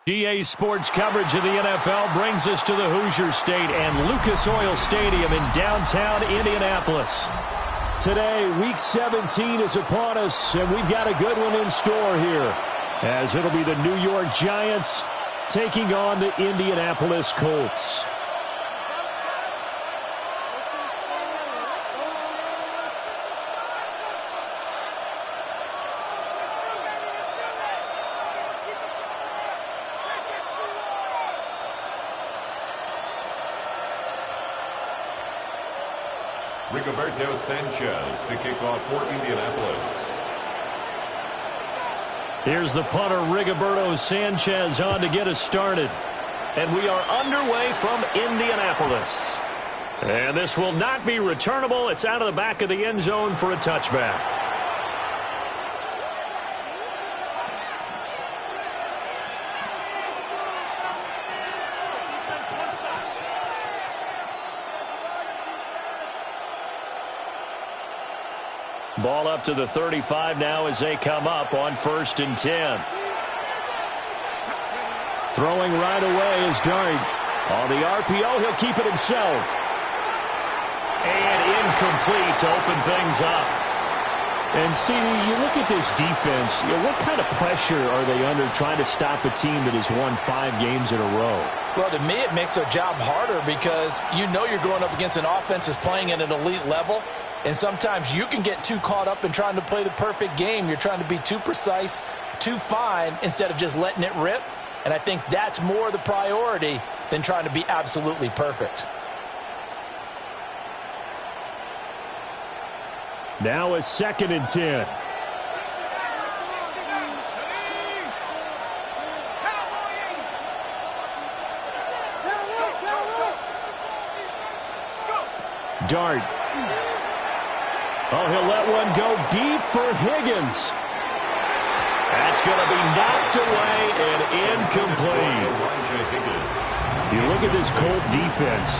GA Sports coverage of the NFL brings us to the Hoosier State and Lucas Oil Stadium in downtown Indianapolis. Today, Week 17 is upon us, and we've got a good one in store here, as it'll be the New York Giants taking on the Indianapolis Colts. Rigoberto Sanchez to kick off for Indianapolis. Here's the punter, Rigoberto Sanchez, on to get us started. And we are underway from Indianapolis. And this will not be returnable. It's out of the back of the end zone for a touchback. Ball up to the 35 now as they come up on 1st and 10. Throwing right away is Dart. On the RPO, he'll keep it himself. And incomplete to open things up. And see, you look at this defense, what kind of pressure are they under trying to stop a team that has won 5 games in a row? Well, to me, it makes their job harder because you know you're going up against an offense that's playing at an elite level. And sometimes you can get too caught up in trying to play the perfect game. You're trying to be too precise, too fine, instead of just letting it rip. And I think that's more the priority than trying to be absolutely perfect. Now it's 2nd and 10. Dart. Oh, he'll let one go deep for Higgins. That's going to be knocked away and incomplete. You look at this Colt defense.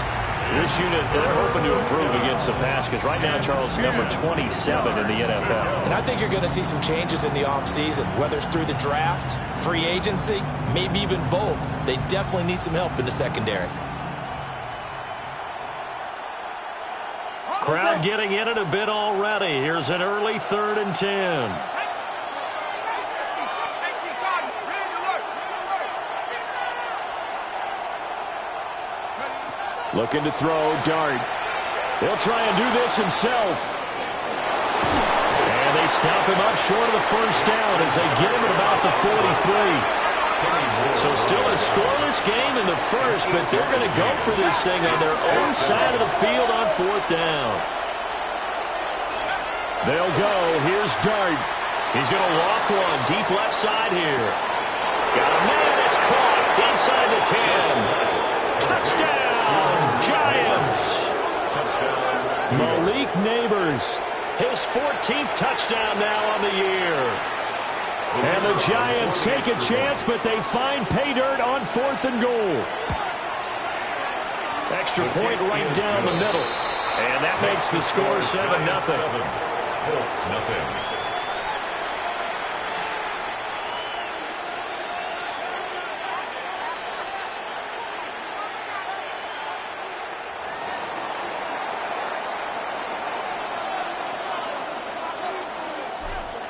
This unit, they're hoping to improve against the pass because right now, Charles, number 27 in the NFL. And I think you're going to see some changes in the offseason, whether it's through the draft, free agency, maybe even both. They definitely need some help in the secondary. Crowd getting in it a bit already. Here's an early 3rd and 10. Looking to throw, Dart. He'll try and do this himself. And they stop him up short of the 1st down as they get him at about the 43. So still a scoreless game in the 1st, but they're going to go for this thing on their own side of the field on 4th down. They'll go. Here's Dart. He's going to loft one deep left side here. Got a man. It's caught inside the 10. Touchdown, Giants. Malik Neighbors, his 14th touchdown now on the year. And the Giants take a chance, but they find pay dirt on 4th and goal. Extra point right down the middle. And that makes the score 7-0. Colts, nothing.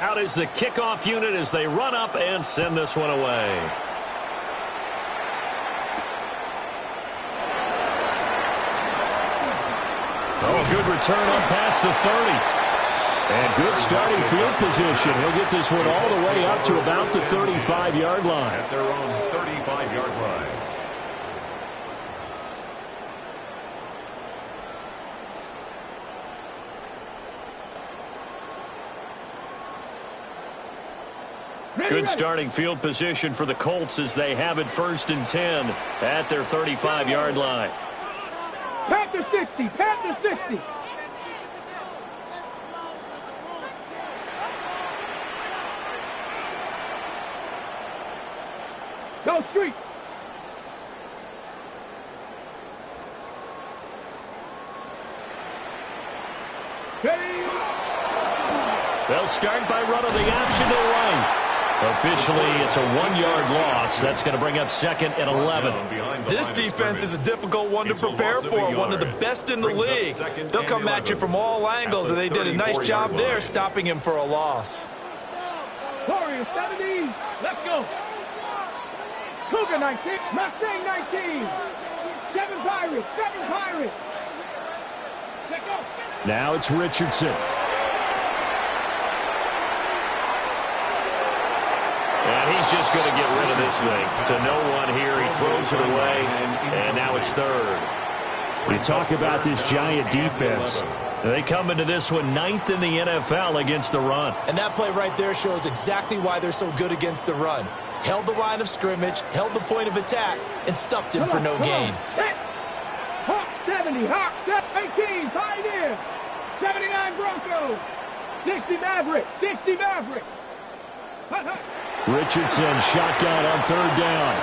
Out is the kickoff unit as they run up and send this one away. Oh, good return up past the 30. And good starting field position. He'll get this one all the way up to about the 35-yard line. At their own 35-yard line. Good starting field position for the Colts as they have it 1st and 10 at their 35-yard line. Panther 60, Panther 60. Go street. They'll start by running the option to the right. Officially, it's a 1-yard loss. That's going to bring up 2nd and 11. This defense is a difficult one to prepare for, one of the best in the league. They'll come at you from all angles, and they did a nice job there stopping him for a loss. Warriors 70. Let's go. Cougar 19. Mustang 19. 7 Pirates. 7 Pirates. Let's go. Now it's Richardson. And he's just going to get rid of this thing. To no one here. He throws it away, and now it's 3rd. We talk about this Giant defense. They come into this one 9th in the NFL against the run. And that play right there shows exactly why they're so good against the run. Held the line of scrimmage, held the point of attack, and stuffed him for no gain. Hawk 70, Hawk 18, Pioneer. 79 Broncos. 60 Maverick, 60 Maverick. Richardson shotgun on 3rd down.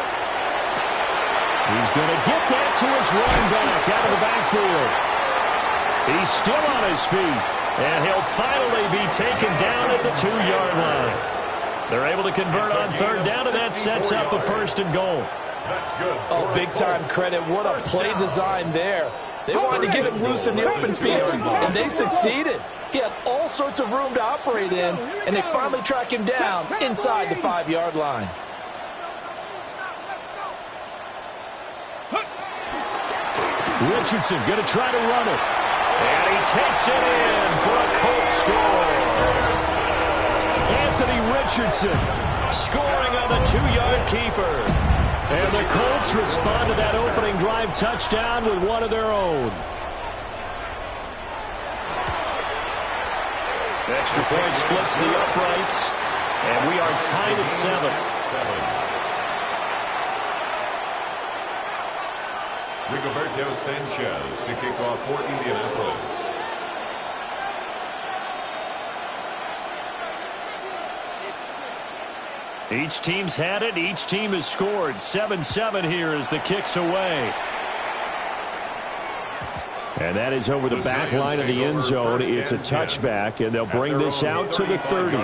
He's going to get that to his running back out of the backfield. He's still on his feet, and he'll finally be taken down at the 2-yard line. They're able to convert on 3rd down, and that sets up a 1st and goal. That's good. Oh, big-time credit. What a play design there. They wanted to get him loose in the open field, and they succeeded. He had all sorts of room to operate in, and they finally track him down inside the 5-yard line. Richardson going to try to run it. And he takes it in for a Colts score. Anthony Richardson scoring on the 2-yard keeper. And the Colts respond to that opening drive touchdown with one of their own. Extra point splits the uprights, and we are tied at 7. Rigoberto Sanchez to kick off for Indianapolis. Each team's had it. Each team has scored. 7-7 here as the kick's away. And that is over the back line of the end zone. It's a touchback, and they'll bring this out to the 30.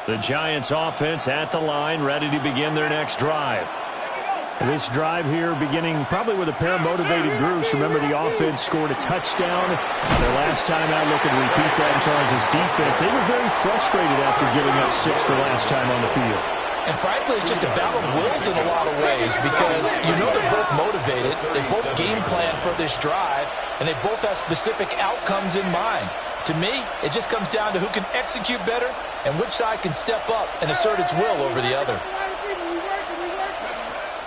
The Giants offense at the line, ready to begin their next drive. This drive here beginning probably with a pair of motivated groups. Remember, the offense scored a touchdown their last time out. Looking to repeat that in Charles' defense. They were very frustrated after giving up 6 the last time on the field. And frankly, it's just a battle of wills in a lot of ways because you know they're both motivated. They both game plan for this drive, and they both have specific outcomes in mind. To me, it just comes down to who can execute better and which side can step up and assert its will over the other.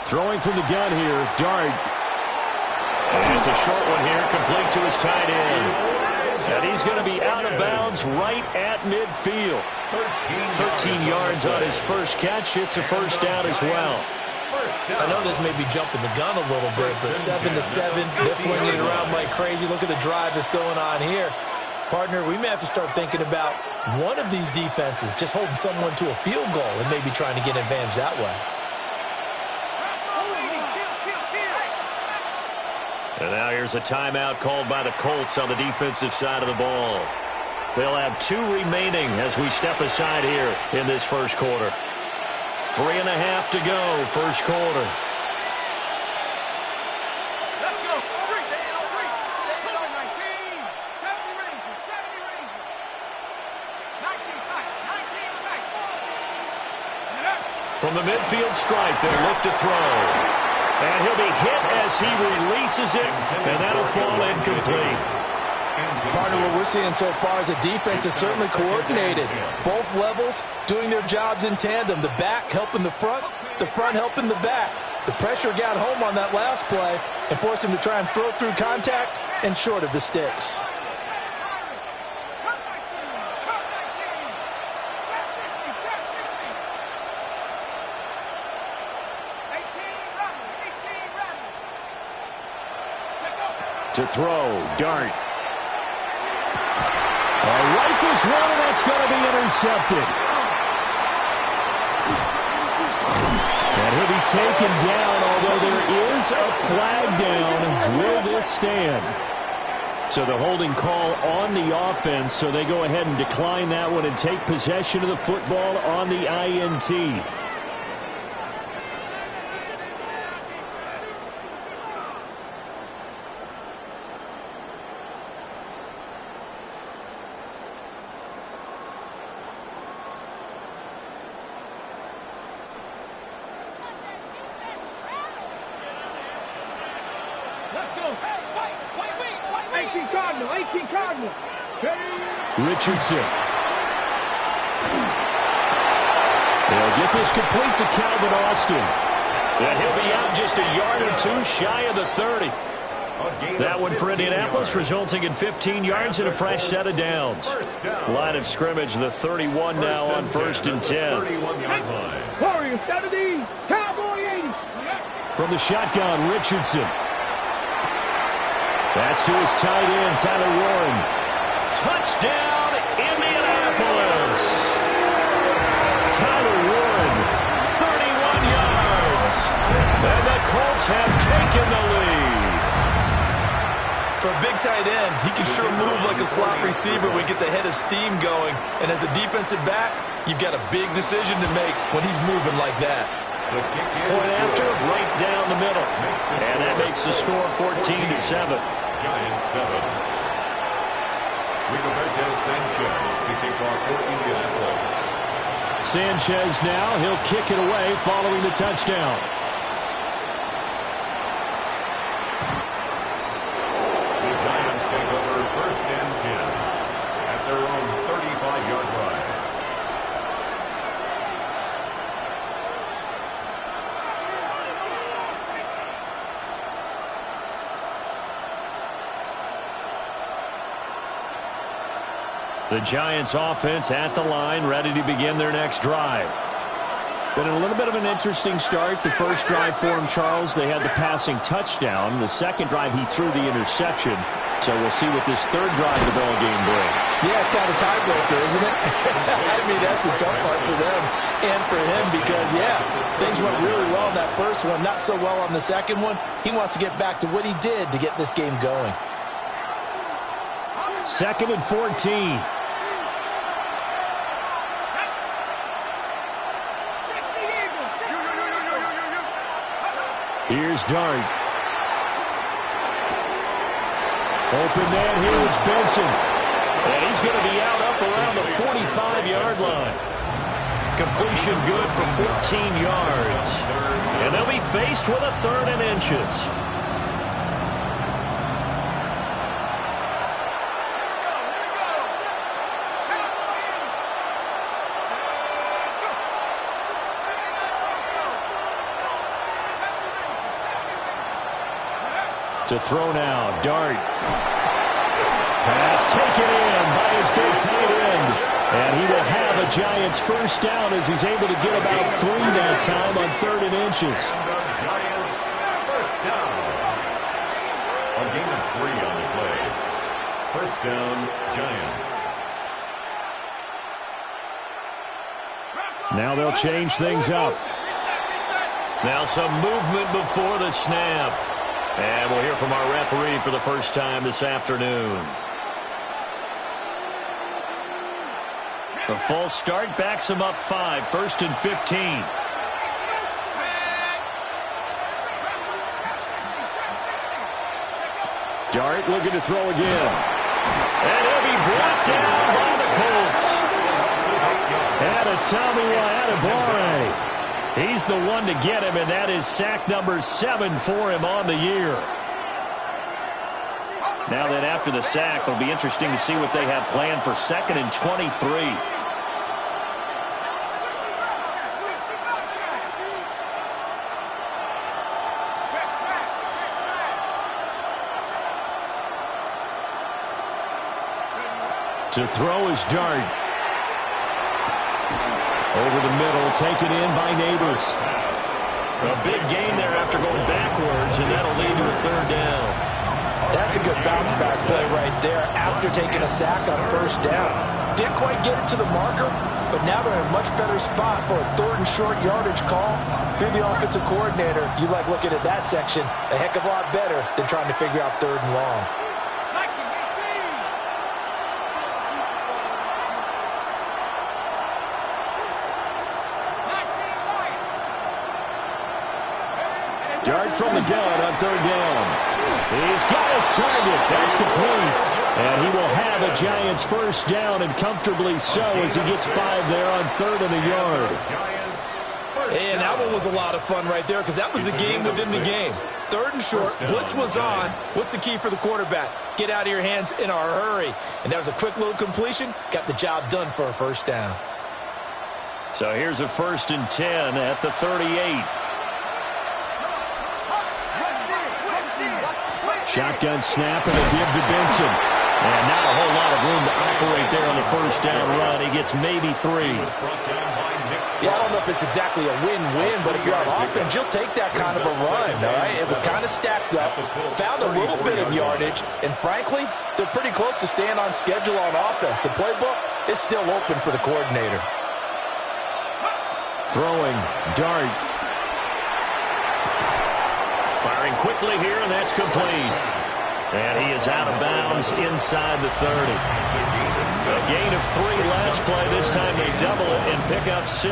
Throwing from the gun here, Dart. And it's a short one here, complete to his tight end. And he's going to be out of bounds right at midfield. 13 yards on his first catch. It's a 1st down as well. I know this may be jumping the gun a little bit, but 7-7, they're flinging it around like crazy. Look at the drive that's going on here. Partner, we may have to start thinking about one of these defenses just holding someone to a field goal and maybe trying to get an advantage that way. And now here's a timeout called by the Colts on the defensive side of the ball. They'll have 2 remaining as we step aside here in this first quarter. 3.5 to go, first quarter. Let's go. 3. Stay on 3. Stay on 19. 70 Rangers. 70 Rangers. 19 tight. 19 tight. From the midfield stripe, they'll look to throw. And he'll be hit as he releases it, and that'll fall incomplete. Partner, what we're seeing so far is the defense is certainly coordinated. Both levels doing their jobs in tandem. The back helping the front helping the back. The pressure got home on that last play and forced him to try and throw through contact and short of the sticks. To throw, Dart. Rifles one, and that's going to be intercepted. And he'll be taken down, although there is a flag down will stand. So the holding call on the offense, so they go ahead and decline that one and take possession of the football on the INT. Richardson. They'll get this complete to Calvin Austin. And he'll be out just a yard or two shy of the 30. That one for Indianapolis, resulting in 15 yards and a fresh set of downs. Line of scrimmage, the 31 now on 1st and 10. Warriors 70, Cowboy 80. From the shotgun, Richardson. That's to his tight end, Tyler Warren. Touchdown, Indianapolis. Tyler Warren, 31 yards. And the Colts have taken the lead. For a big tight end, he can sure move like a slot receiver when he gets a head of steam going. And as a defensive back, you've got a big decision to make when he's moving like that. Point after, right down the middle. And that makes the score 14-7. Giants 7. Rigoberto Sanchez to kick off for Indianapolis. Sanchez now, he'll kick it away following the touchdown. The Giants take over 1st and 10 at their own 35-yard line. The Giants offense at the line, ready to begin their next drive. Been a little bit of an interesting start. The first drive for him, Charles, they had the passing touchdown. The second drive, he threw the interception. So we'll see what this third drive of the ball game brings. Yeah, it's kind of tiebreaker, isn't it? I mean, that's the tough part for them and for him because, yeah, things went really well in that first one, not so well on the second one. He wants to get back to what he did to get this game going. 2nd and 14. Here's Dart. Open man, here is Benson. And he's going to be out up around the 45-yard line. Completion good for 14 yards. And they'll be faced with a 3rd and inches. To throw now, Dart. Pass taken in by his big tight end. And he will have a Giants first down as he's able to get about 3 that time on 3rd and inches. Giants first down. A gain of 3 on the play. First down, Giants. Now they'll change things up. Now some movement before the snap. And we'll hear from our referee for the first time this afternoon. The false start backs him up 5, 1st and 15. Dart looking to throw again. And he'll be brought down by the Colts. Adetomiwa Adebawore. He's the one to get him, and that is sack number 7 for him on the year. Now that after the sack, it'll be interesting to see what they have planned for 2nd and 23. To throw is Dart. Over the middle, taken in by Neighbors. A big gain there after going backwards, and that'll lead to a 3rd down. That's a good bounce back play right there after taking a sack on first down. Didn't quite get it to the marker, but now they're in a much better spot for a 3rd and short yardage call. If you're the offensive coordinator, you like looking at that section a heck of a lot better than trying to figure out 3rd and long. Dart from the gun on 3rd down. He's got his target. That's complete. And he will have a Giants first down, and comfortably so, as he gets 5 there on 3rd and a yard. And that one was a lot of fun right there because that was the game within the game. 3rd and short, blitz was on. What's the key for the quarterback? Get out of your hands in a hurry. And that was a quick little completion. Got the job done for a first down. So here's a 1st and 10 at the 38. Shotgun snap and a give to Benson. And not a whole lot of room to operate there on the first down run. He gets maybe 3. Yeah, I don't know if it's exactly a win-win, but if you're on offense, you'll take that kind of a run, all right? It was kind of stacked up, found a little bit of yardage, and frankly, they're pretty close to staying on schedule on offense. The playbook is still open for the coordinator. Throwing, Dart. Firing quickly here, and that's complete. And he is out of bounds inside the 30. A gain of 3 last play. This time they double it and pick up 6.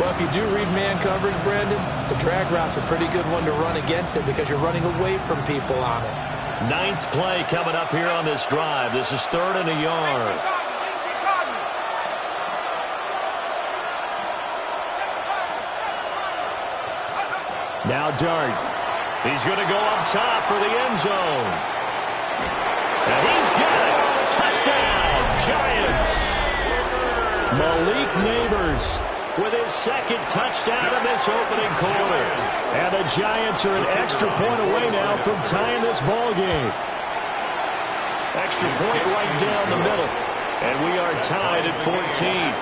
Well, if you do read man coverage, Brandon, the drag route's a pretty good one to run against it because you're running away from people on it. 9th play coming up here on this drive. This is 3rd and a yard. Now Dart. He's going to go up top for the end zone. And he's got it. Touchdown, Giants. Malik Neighbors with his 2nd touchdown of this opening quarter. And the Giants are an extra point away now from tying this ball game. Extra point right down the middle. And we are tied at 14.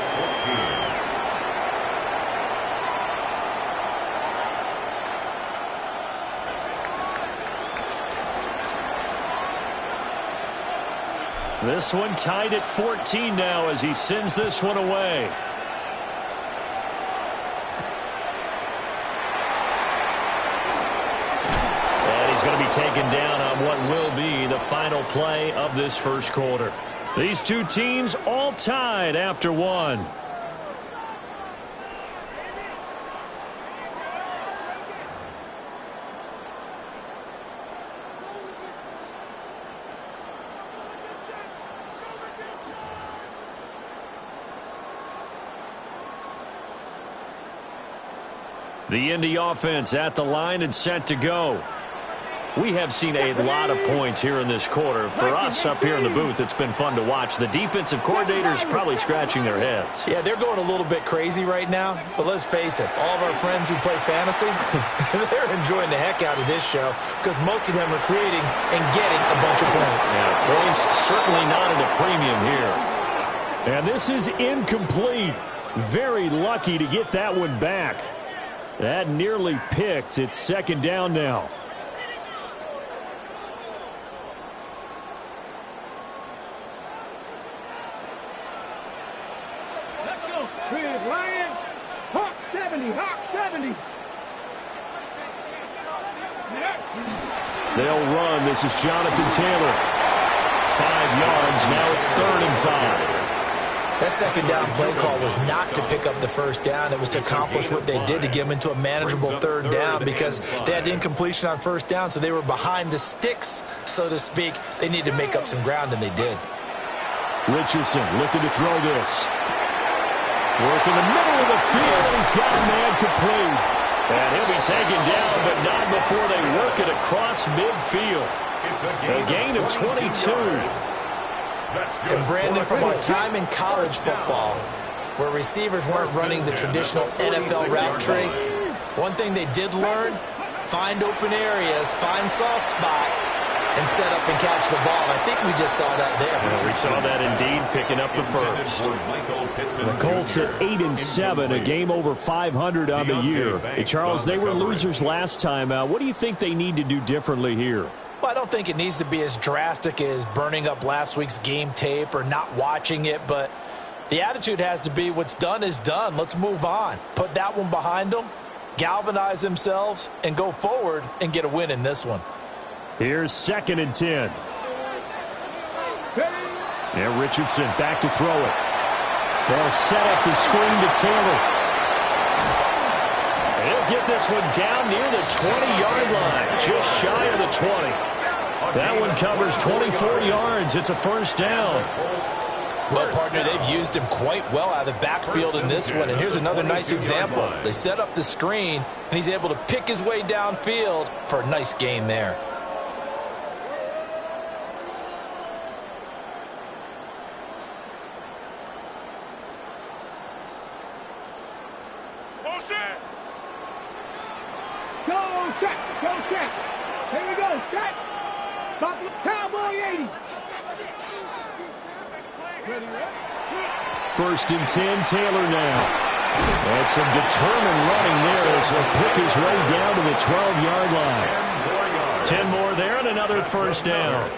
This one tied at 14 now as he sends this one away. And he's going to be taken down on what will be the final play of this first quarter. These two teams all tied after 1. The Indy offense at the line and set to go. We have seen a lot of points here in this quarter. For us up here in the booth, it's been fun to watch. The defensive coordinators probably scratching their heads. Yeah, they're going a little bit crazy right now. But let's face it, all of our friends who play fantasy, they're enjoying the heck out of this show because most of them are creating and getting a bunch of points. Yeah, points certainly not at a premium here. And this is incomplete. Very lucky to get that one back. That nearly picked. It's 2nd down now. Let's go, Chris Lion. Hawk 70, Hawk 70. They'll run. This is Jonathan Taylor. 5 yards. Now it's 3rd and 5. That 2nd down play call was not to pick up the first down. It was to accomplish what they did to get them into a manageable 3rd down because they had incompletion on first down, so they were behind the sticks, so to speak. They needed to make up some ground, and they did. Richardson looking to throw this. Work in the middle of the field, and he's got a man complete. And he'll be taken down, but not before they work it across midfield. A gain of 22. And Brandon, from our time in college football, where receivers weren't running the traditional NFL route tree, one thing they did learn, find open areas, find soft spots, and set up and catch the ball. And I think we just saw that there. Well, we saw that indeed, picking up the first. The Colts at 8-7, a game over 500 on the year. Hey, Charles, they were losers last time out. What do you think they need to do differently here? Well, I don't think it needs to be as drastic as burning up last week's game tape or not watching it, but the attitude has to be what's done is done. Let's move on. Put that one behind them, galvanize themselves, and go forward and get a win in this one. Here's 2nd and 10. And Richardson back to throw it. They'll set up the screen to Taylor. He'll get this one down near the 20-yard line, just shy of the 20. That one covers 24 yards. It's a first down. Well, partner, they've used him quite well out of the backfield in this one. And here's another nice example. They set up the screen, and he's able to pick his way downfield for a nice gain there. Go, check. Go, check. Here we go, check. Cowboy 80. Ready, ready. 1st and 10, Taylor now. And some determined running there as he'll pick his way down to the 12-yard line. 10 more there and another first down.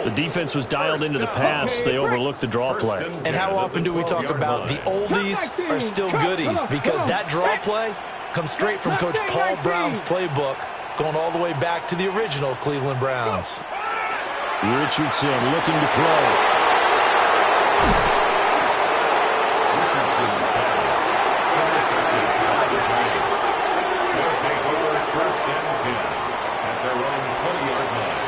The defense was dialed into the pass. They overlooked the draw play. And how often do we talk about the oldies are still goodies? Because that draw play comes straight from Coach Paul Brown's playbook, going all the way back to the original Cleveland Browns. Richardson looking to throw. Richardson's pass. Intercepted by the Giants. They'll take over 1st and 10 at their own 20-yard line.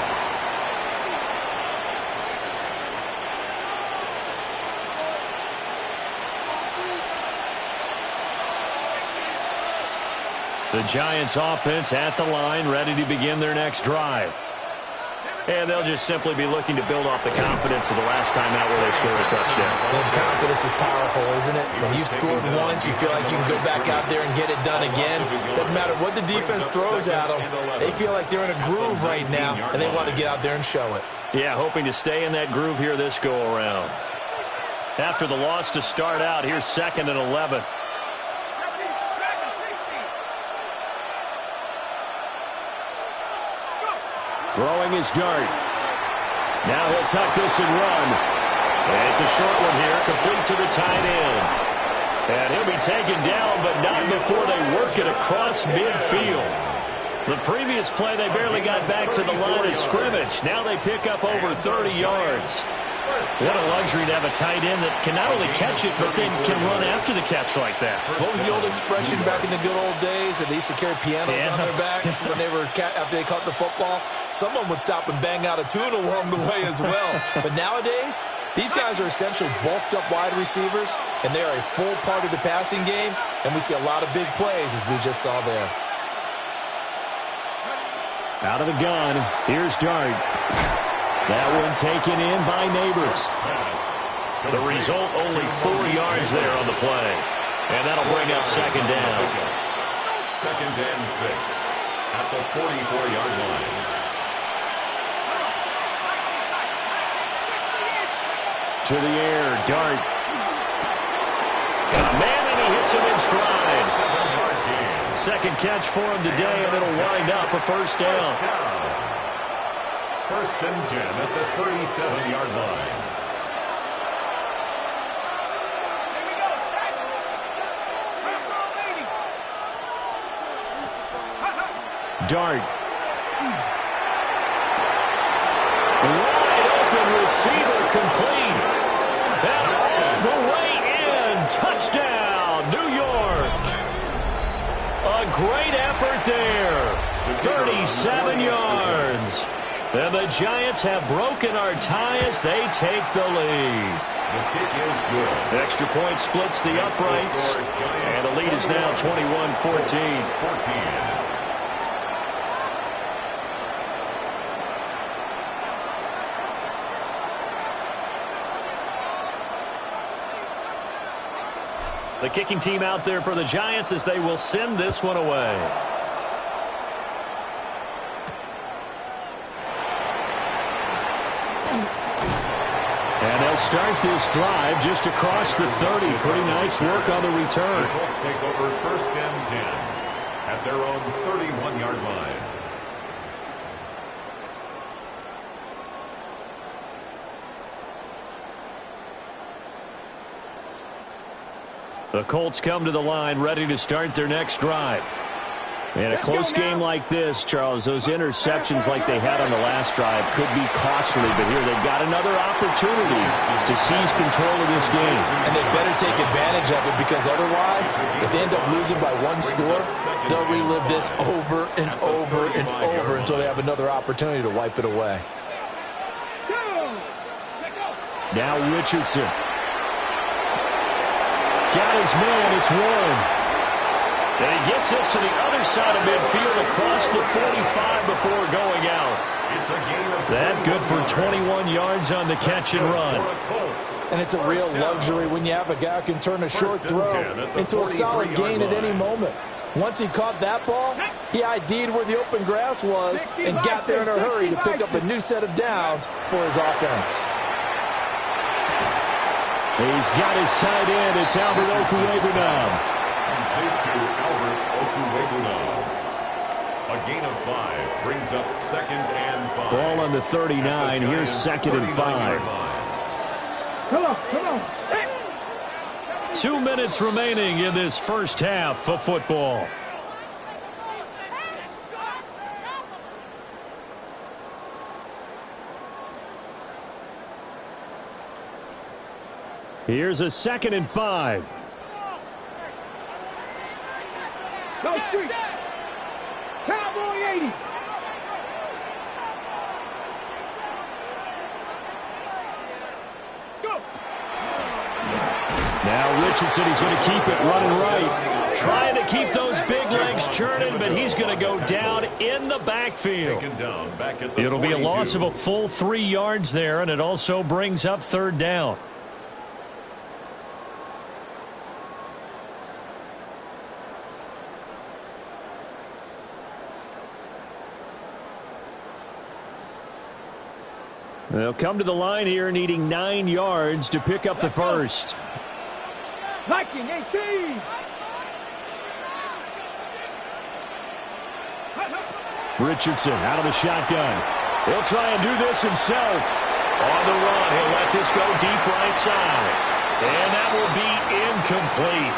The Giants offense at the line, ready to begin their next drive. And they'll just simply be looking to build off the confidence of the last time out where they scored a touchdown. And confidence is powerful, isn't it? When you've scored once, you feel like you can go back out there and get it done again. Doesn't matter what the defense throws at them. They feel like they're in a groove right now, and they want to get out there and show it. Yeah, hoping to stay in that groove here this go-around. After the loss to start out, here's 2nd and 11. Throwing his dart. Now he'll tuck this and run. And it's a short one here, complete to the tight end. And he'll be taken down, but not before they work it across midfield. The previous play, they barely got back to the line of scrimmage. Now they pick up over 30 yards. What a luxury to have a tight end that can not only catch it, but then can run after the catch like that. What was the old expression back in the good old days that they used to carry pianos on their backs when they were after they caught the football? Someone would stop and bang out a tune along the way as well. But nowadays, these guys are essentially bulked up wide receivers, and they are a full part of the passing game, and we see a lot of big plays as we just saw there. Out of the gun, here's Dart. That one taken in by Neighbors. The result, only 4 yards there on the play. And that'll bring up 2nd down. 2nd and 6 at the 44-yard line. To the air, Dart. Got a man, and he hits him in stride. 7-yard gain. 2nd catch for him today, and it'll wind up a first down. 1st and 10 at the 37-yard line. Here we go, set. Dart. Wide open receiver complete. And all the way in. Touchdown, New York. A great effort there. 37 yards. And the Giants have broken our tie as they take the lead. The kick is good. Extra point splits the uprights. And the lead is now 21-14. The kicking team out there for the Giants as they will send this one away. And they'll start this drive just across the 30. Pretty nice work on the return. The Colts take over 1st and 10 at their own 31-yard line. The Colts come to the line ready to start their next drive. In a close game like this, Charles, those interceptions like they had on the last drive could be costly, but here they've got another opportunity to seize control of this game. And they better take advantage of it, because otherwise, if they end up losing by one score, they'll relive this over and over and over until they have another opportunity to wipe it away. Now Richardson. Got his man, it's Warren. And he gets this to the other side of midfield across the 45 before going out. That good for 21 yards on the catch and run. And it's a real luxury when you have a guy who can turn a short throw into a solid gain at any moment. Once he caught that ball, he ID'd where the open grass was and got there in a hurry to pick up a new set of downs for his offense. He's got his tight end. It's Albert Okuegbunam now. A gain of 5 brings up 2nd and 5. Ball on the 39. Here's 2nd and 5. Come on. Hey. 2 minutes remaining in this first half of football. Here's a 2nd and 5. Go street. Cowboy 80. Go. Now Richardson, he's going to keep it running right. Trying to keep those big legs churning, but he's going to go down in the backfield. It'll be a loss of a full 3 yards there, and it also brings up 3rd down. They'll come to the line here needing 9 yards to pick up the first. Liking 18. Richardson out of the shotgun. He'll try and do this himself. On the run, he'll let this go deep right side. And that will be incomplete.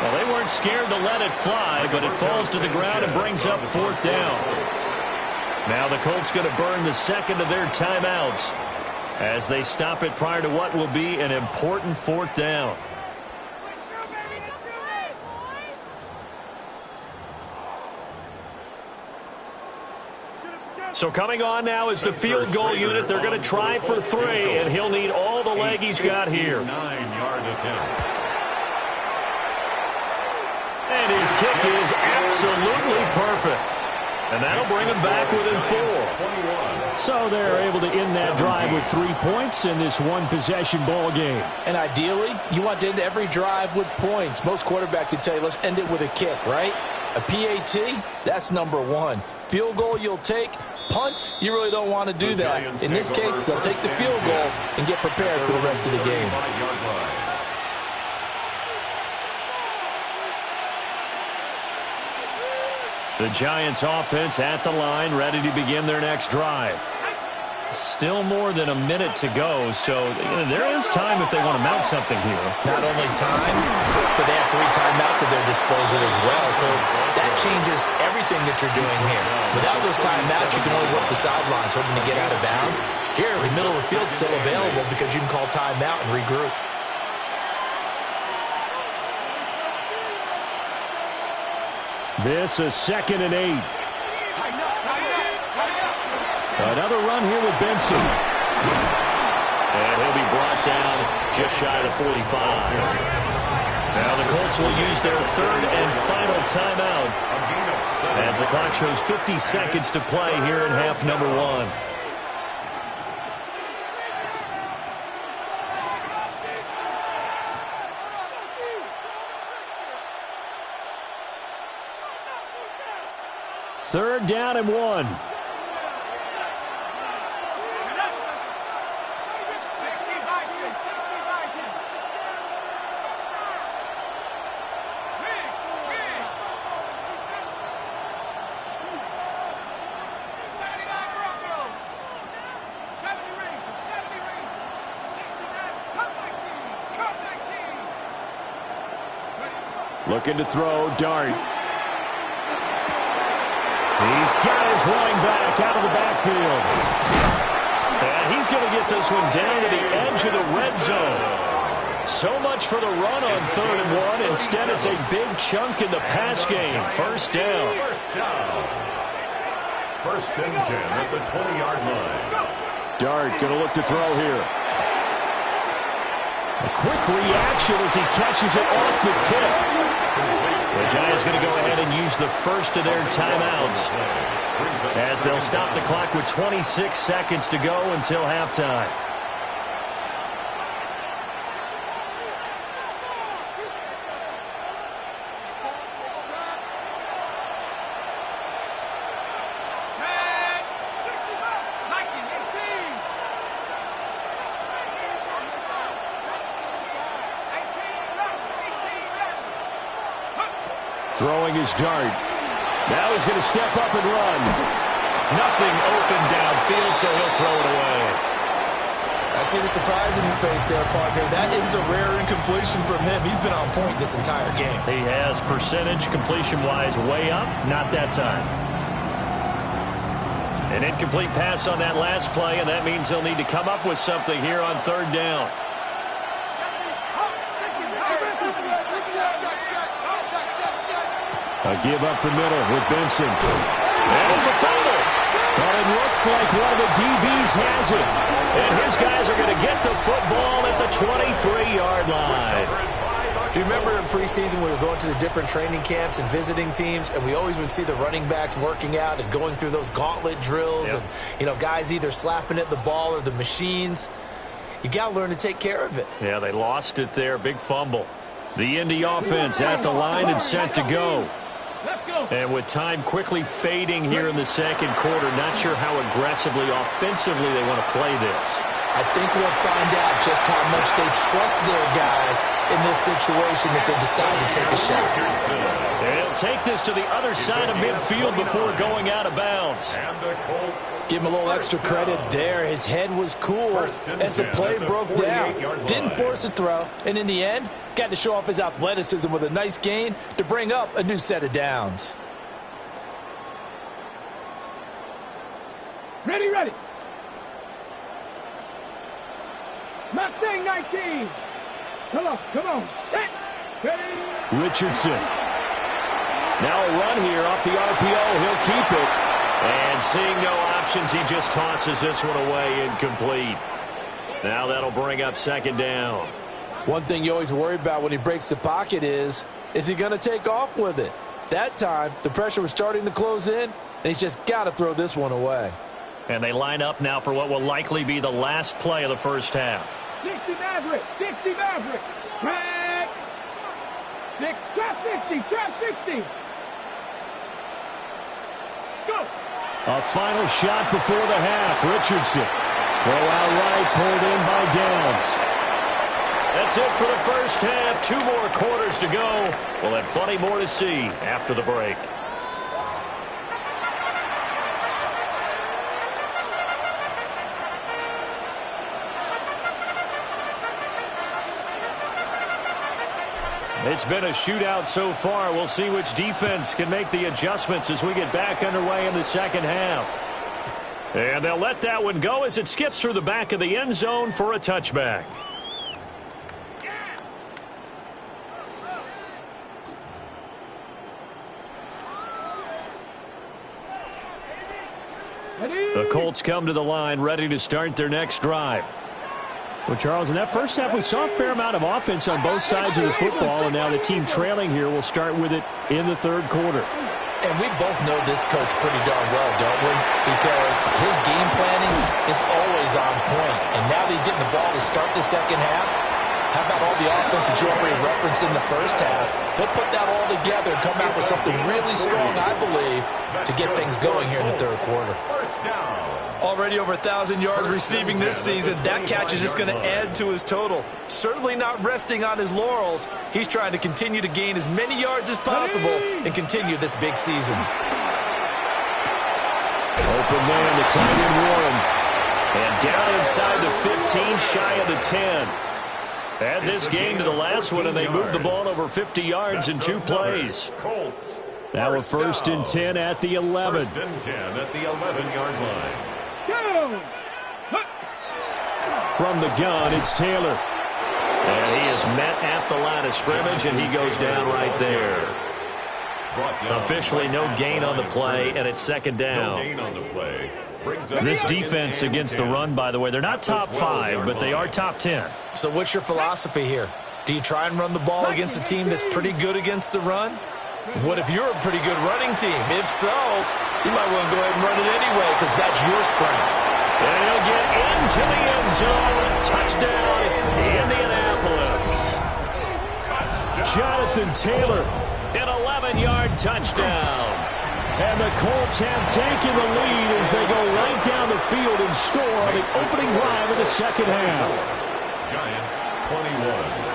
Well, they weren't scared to let it fly, but it falls to the ground and brings up 4th down. Now the Colts going to burn the second of their timeouts as they stop it prior to what will be an important 4th down. So coming on now is the field goal unit. They're going to try for 3, and he'll need all the leg he's got here. 9-yard attempt. And his kick is absolutely perfect. And that'll bring him back within 4. So they're able to end that drive with 3 points in this one-possession ball game. And ideally, you want to end every drive with points. Most quarterbacks would tell you, let's end it with a kick, right? A PAT, that's number 1. Field goal you'll take. Punts, you really don't want to do that. In this case, they'll take the field goal and get prepared for the rest of the game. The Giants offense at the line, ready to begin their next drive. Still more than a minute to go, so there is time if they want to mount something here. Not only time, but they have 3 timeouts at their disposal as well, so that changes everything that you're doing here. Without those timeouts, you can only work the sidelines, hoping to get out of bounds. Here, the middle of the field's still available because you can call timeout and regroup. This is 2nd and 8. Another run here with Benson. And he'll be brought down just shy of 45. Now the Colts will use their 3rd and final timeout as the clock shows 50 seconds to play here in half number 1. Third down and 1. Looking to throw, Dart. He's got his running back out of the backfield. And he's going to get this one down to the edge of the red zone. So much for the run on 3rd and 1. Instead, it's a big chunk in the pass game. First down. First and 10 at the 20-yard line. Dart going to look to throw here. A quick reaction as he catches it off the tip. The Giants going to go ahead and use the first of their timeouts as they'll stop the clock with 26 seconds to go until halftime. Throwing his Dart. Now he's going to step up and run. Nothing open downfield, so he'll throw it away. I see the surprise in your face there, partner. That is a rare incompletion from him. He's been on point this entire game. He has percentage completion-wise way up. Not that time. An incomplete pass on that last play, and that means they'll need to come up with something here on 3rd down. A give up the middle with Benson. And it's a fumble. But it looks like one of the DBs has it. And his guys are going to get the football at the 23-yard line. Do you remember in preseason we were going to the different training camps and visiting teams, and we always would see the running backs working out and going through those gauntlet drills, and, you know, guys either slapping at the ball or the machines. You got to learn to take care of it. Yeah, they lost it there. Big fumble. The Indy offense at the line and set to go. And with time quickly fading here in the second quarter, not sure how aggressively, offensively they want to play this. I think we'll find out just how much they trust their guys in this situation if they decide to take a shot. And he'll take this to the other side of midfield before going out of bounds. Give him a little extra credit there. His head was cool as the play broke down. Didn't force a throw, and in the end, got to show off his athleticism with a nice gain to bring up a new set of downs. Ready. Mustang 19. Come on. Set. Ready. Richardson. Now a run here off the RPO. He'll keep it. And seeing no options, he just tosses this one away incomplete. Now that'll bring up 2nd down. One thing you always worry about when he breaks the pocket is he going to take off with it? That time, the pressure was starting to close in, and he's just got to throw this one away. And they line up now for what will likely be the last play of the first half. 60 Maverick. Track. 60. Go. A final shot before the half. Richardson. Throw out right, pulled in by Downs. That's it for the first half. 2 more quarters to go. We'll have plenty more to see after the break. It's been a shootout so far. We'll see which defense can make the adjustments as we get back underway in the second half. And they'll let that one go as it skips through the back of the end zone for a touchback. The Colts come to the line ready to start their next drive. Well, Charles, in that first half, we saw a fair amount of offense on both sides of the football, and now the team trailing here will start with it in the 3rd quarter. And we both know this coach pretty darn well, don't we? Because his game planning is always on point. And now that he's getting the ball to start the second half, how about all the offense that you already referenced in the first half? He'll put that all together and come out with something really strong, I believe, to get things going here in the 3rd quarter. Already over 1,000 yards receiving this season. That catch is just going to add to his total. Certainly not resting on his laurels. He's trying to continue to gain as many yards as possible and continue this big season. Open man, the tight end Warren. And down inside the 15, shy of the 10. Add this game to the last one, and they moved the ball over 50 yards in 2 plays. Colts. Now we're first and 10 at the 11. First and 10 at the 11-yard line. From the gun, it's Taylor. And he is met at the line of scrimmage, and he goes down right there. Officially no gain on the play, and it's second down. No gain on the play. This defense against the run, by the way, they're not top 5, but they are top 10. So what's your philosophy here? Do you try and run the ball against a team that's pretty good against the run? What if you're a pretty good running team? If so, you might want to go ahead and run it anyway because that's your strength. And he'll get into the end zone. Touchdown, Indianapolis. Jonathan Taylor, an 11-yard touchdown. And the Colts have taken the lead as they go right down the field and score on the opening drive of the second half. Giants 21.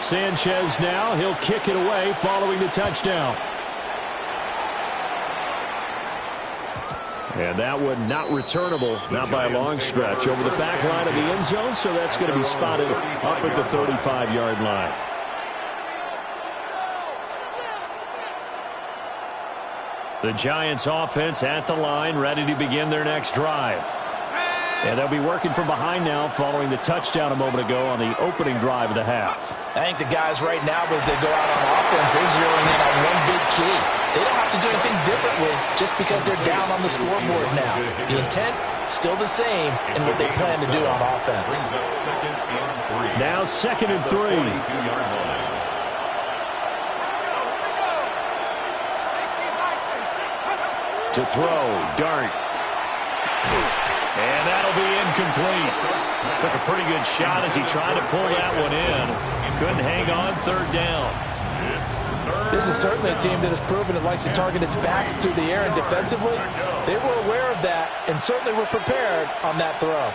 Sanchez now, he'll kick it away following the touchdown. And that one not returnable, not by a long stretch, over the back line of the end zone, so that's going to be spotted up at the 35-yard line. The Giants offense at the line, ready to begin their next drive. And they'll be working from behind now following the touchdown a moment ago on the opening drive of the half. I think the guys right now, as they go out on offense, they're zeroing in on one big key. They don't have to do anything differently just because they're down on the scoreboard now. The intent, still the same, and what they plan to do on offense. Now second and 3. To throw, Dart. And that'll be incomplete. Took a pretty good shot as he tried to pull that one in. Couldn't hang on, third down. This is certainly a team that has proven it likes to target its backs through the air and defensively. They were aware of that and certainly were prepared on that throw.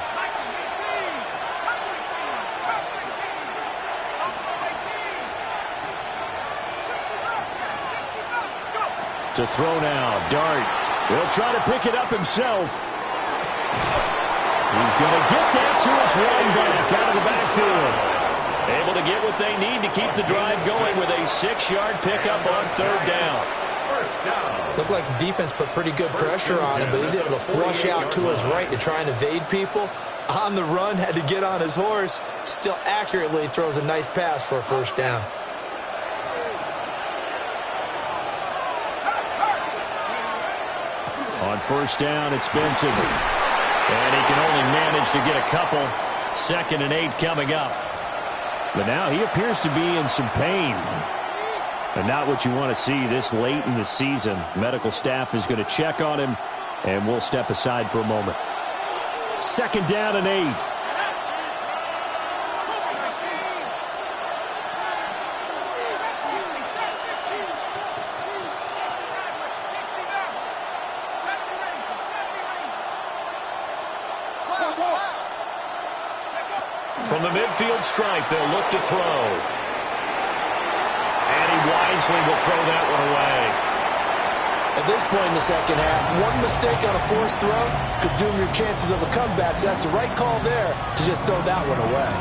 To throw now, Dart. He'll try to pick it up himself. He's going to get that to his running back out of the backfield. Able to get what they need to keep the drive going with a 6-yard pickup on third down. Looked like the defense put pretty good pressure on him, but he's able to flush out to his right to try and evade people. On the run, had to get on his horse. Still accurately throws a nice pass for a first down. On first down, it's Benson. And he can only manage to get a couple. 2nd and 8 coming up. But now he appears to be in some pain. And not what you want to see this late in the season. Medical staff is going to check on him, and we'll step aside for a moment. 2nd down and 8. From the midfield stripe, they'll look to throw. And he wisely will throw that one away. At this point in the second half, one mistake on a forced throw could doom your chances of a comeback. So that's the right call there to just throw that one away.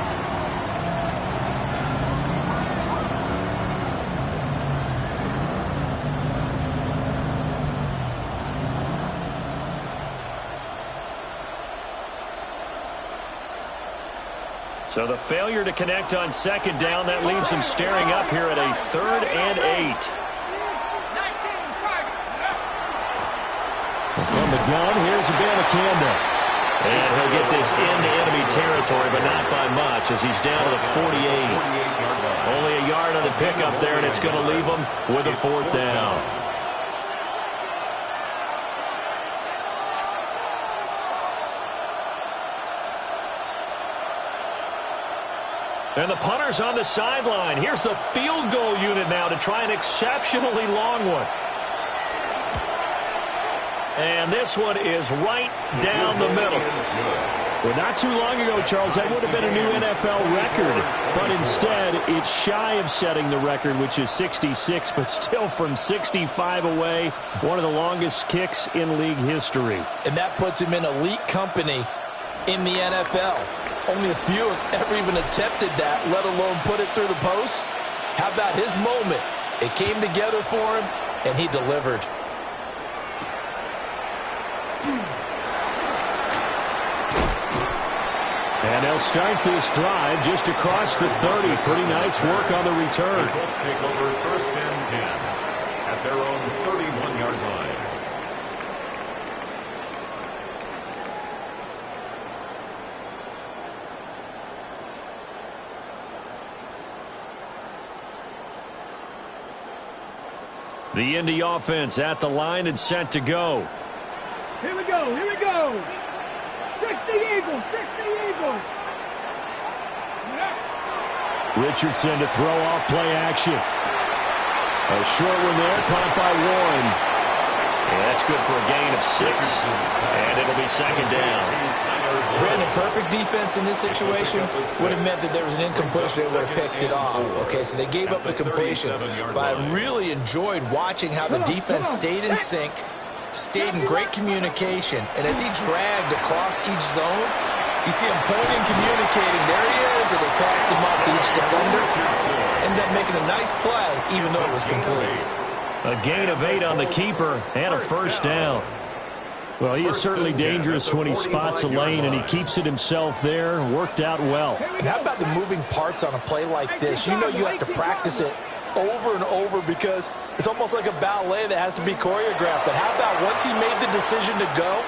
So the failure to connect on second down, that leaves him staring up here at a 3rd and 8. From the gun, here's Abanikanda. And he'll get this into enemy territory, but not by much as he's down to the 48. Only a yard on the pickup there, and it's going to leave him with a 4th down. And the punter's on the sideline. Here's the field goal unit now to try an exceptionally long one. And this one is right down the middle. Well, not too long ago, Charles, that would have been a new NFL record. But instead, it's shy of setting the record, which is 66, but still from 65 away, one of the longest kicks in league history. And that puts him in elite company in the NFL. Only a few have ever even attempted that, let alone put it through the post. How about his moment? It came together for him, and he delivered. And they'll start this drive just across the 30. Pretty nice work on the return. The Colts take over first and 10 at their own 31-yard line. The Indy offense at the line and set to go. Here we go, here we go. 60 Eagles, 60 Eagles. Richardson to throw off play action. A short one there, caught by Warren. And that's good for a gain of 6. And it'll be second down. Brandon, perfect defense in this situation would have meant that there was an incompletion. They would have picked it off. Okay, so they gave up the completion. But I really enjoyed watching how the defense stayed in sync, stayed in great communication. And as he dragged across each zone, you see him pointing, communicating. There he is, and they passed him off to each defender. Ended up making a nice play, even though it was complete. A gain of 8 on the keeper and a first down. Well, he is certainly dangerous when he spots a lane, and he keeps it himself there. Worked out well. And how about the moving parts on a play like this? You know you have to practice it over and over because it's almost like a ballet that has to be choreographed. But how about once he made the decision to go,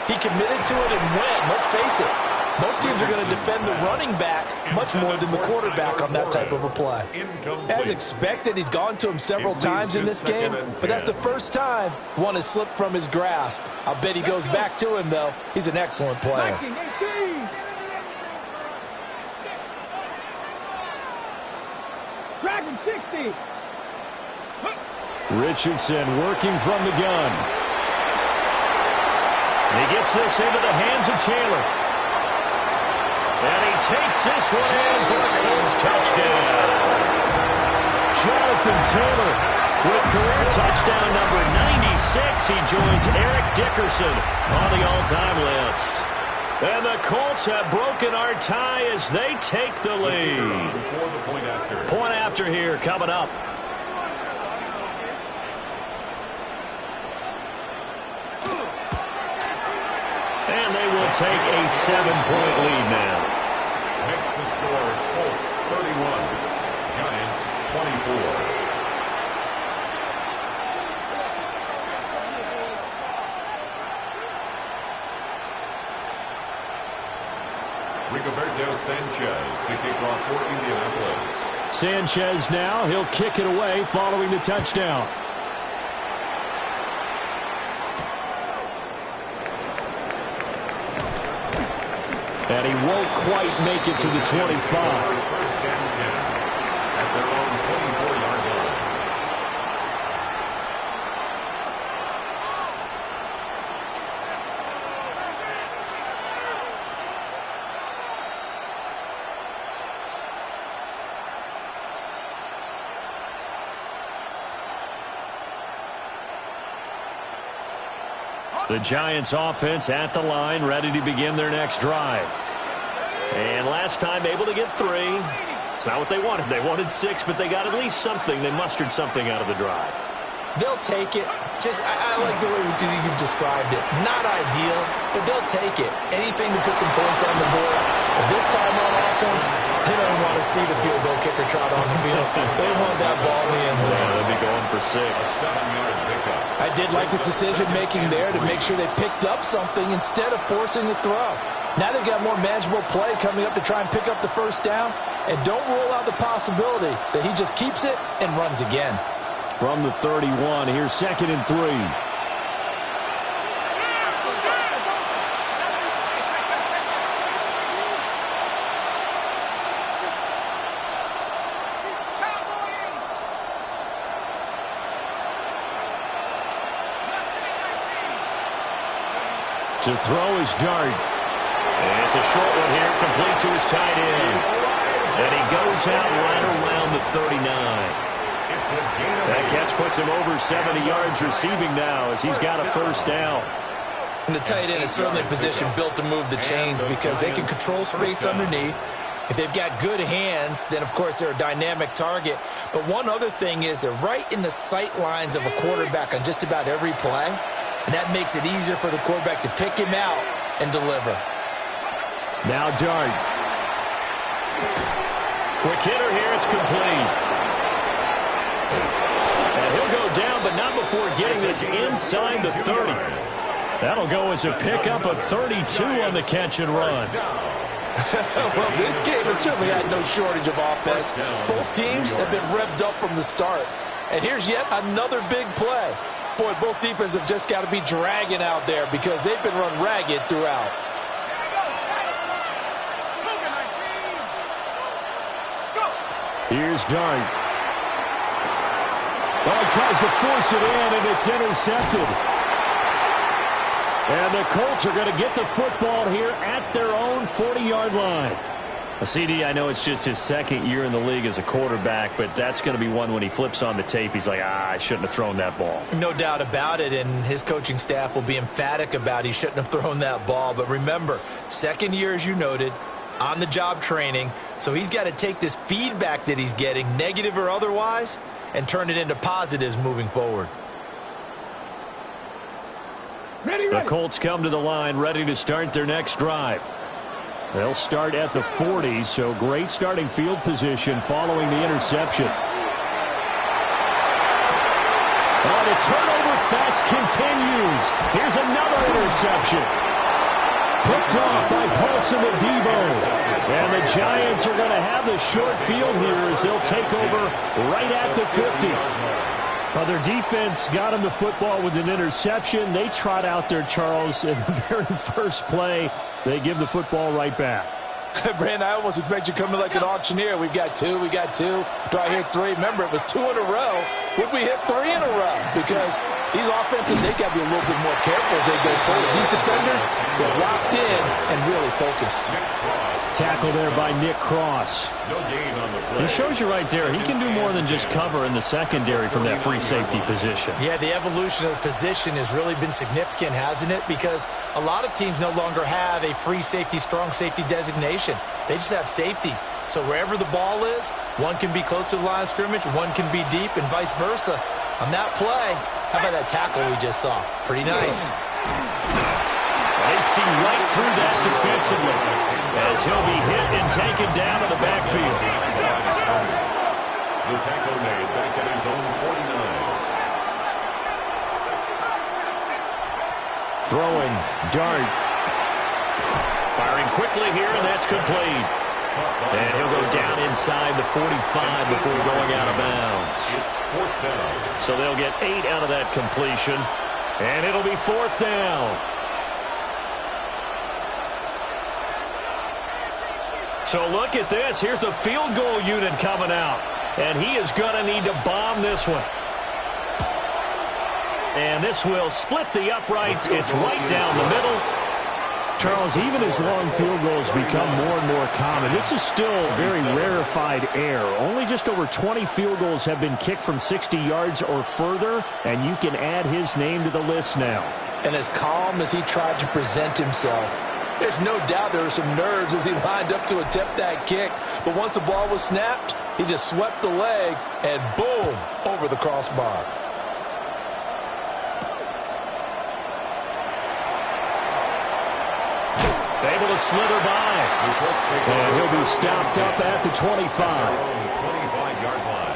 he committed to it and went. Let's face it, most teams are going to defend the running back much more than the quarterback on that type of a play. As expected, he's gone to him several times in this game, but that's the first time one has slipped from his grasp. I'll bet he goes back to him, though. He's an excellent player. Dragon 60. Richardson working from the gun. He gets this into the hands of Taylor. And he takes this one in for a Colts touchdown. Jonathan Taylor with career touchdown number 96. He joins Eric Dickerson on the all-time list. And the Colts have broken our tie as they take the lead. Point after here coming up. And they will take a 7-point lead now. Makes the score Colts 31, Giants 24. Rigoberto Sanchez to kick off for Indianapolis. Sanchez now, he'll kick it away following the touchdown. And he won't quite make it to the 25. First and 10 at their own 24-yard line. The Giants offense at the line, ready to begin their next drive. And last time able to get 3. It's not what they wanted. They wanted 6, but they got at least something. They mustered something out of the drive. They'll take it. I like the way you've described it. Not ideal, but they'll take it. Anything to put some points on the board. But this time on offense, they don't want to see the field goal kicker trot on the field. They want that ball in the end zone. Yeah, they'll be going for 6. 7-yard pickup. I did like his decision-making there to make sure they picked up something instead of forcing the throw. Now they've got more manageable play coming up to try and pick up the first down. And don't rule out the possibility that he just keeps it and runs again. From the 31, here's 2nd and 3. To throw his dart. And it's a short one here, complete to his tight end. And he goes out right around the 39. That catch puts him over 70 yards receiving now as he's got a first down. And the tight end is certainly a position built to move the chains because they can control space underneath. If they've got good hands, then, of course, they're a dynamic target. But one other thing is they're right in the sight lines of a quarterback on just about every play, and that makes it easier for the quarterback to pick him out and deliver. Now Dart. Quick hitter here. It's complete. And he'll go down, but not before getting this inside the 30. That'll go as a pickup of 32 on the catch and run. Well, this game has certainly had no shortage of offense. Both teams have been revved up from the start. And here's yet another big play. Boy, both defenses have just got to be dragging out there because they've been run ragged throughout. Here's Dart. Oh, he tries to force it in, and it's intercepted. And the Colts are going to get the football here at their own 40-yard line. A CD, I know it's just his second year in the league as a quarterback, but that's going to be one when he flips on the tape, he's like, I shouldn't have thrown that ball. No doubt about it, and his coaching staff will be emphatic about he shouldn't have thrown that ball. But remember, second year, as you noted, on-the-job training, so he's got to take this feedback that he's getting, negative or otherwise, and turn it into positives moving forward. The Colts come to the line ready to start their next drive. They'll start at the 40, so great starting field position following the interception. Oh, the turnover fest continues. Here's another interception. Picked off by Paulson Adebo. And the Giants are going to have the short field here as they'll take over right at the 50. Well, their defense got them the football with an interception. They trot out there, Charles, in the very first play. They give the football right back. Brandon, I almost expect you coming like an auctioneer. We've got two. Do I hear three? Remember, it was 2 in a row. Would we hit 3 in a row? Because these offenses, they got to be a little bit more careful as they go forward. These defenders, they're locked in and really focused. Tackle there by Nick Cross. He shows you right there, he can do more than just cover in the secondary from that free safety position. Yeah, the evolution of the position has really been significant, hasn't it? Because a lot of teams no longer have a free safety, strong safety designation. They just have safeties. So wherever the ball is, one can be close to the line of scrimmage, one can be deep, and vice versa. On that play, how about that tackle we just saw? Pretty nice. They see right through that defensively as he'll be hit and taken down to the backfield. The tackle made back at his own 49. Throwing, Dart. Firing quickly here, and that's complete. And he'll go down inside the 45 before going out of bounds. It's 4th down. So they'll get 8 out of that completion, and it'll be 4th down. So look at this. Here's the field goal unit coming out. And he is going to need to bomb this one. And this will split the uprights. It's right down the middle. Charles, even as long field goals become more and more common, this is still very rarefied air. Only just over 20 field goals have been kicked from 60 yards or further, and you can add his name to the list now. And as calm as he tried to present himself, there's no doubt there were some nerves as he lined up to attempt that kick. But once the ball was snapped, he just swept the leg and boom, over the crossbar. Able to slither by. And he'll be stopped up at the 25. 25-yard line.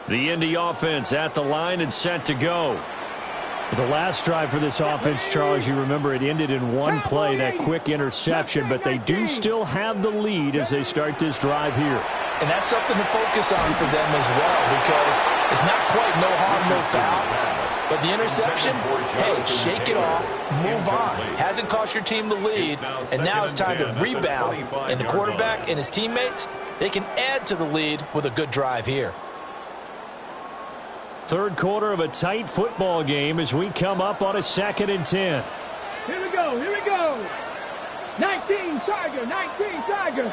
The Indy offense at the line and set to go. The last drive for this offense, Charles, you remember it ended in one play, that quick interception, but they do still have the lead as they start this drive here. And that's something to focus on for them as well, because it's not quite no harm, no foul. But the interception, hey, shake it off, move on. Hasn't cost your team the lead, and now it's time to rebound. And the quarterback and his teammates, they can add to the lead with a good drive here. Third quarter of a tight football game as we come up on a 2nd and 10. Here we go, here we go. 19 Tiger, 19 Tiger.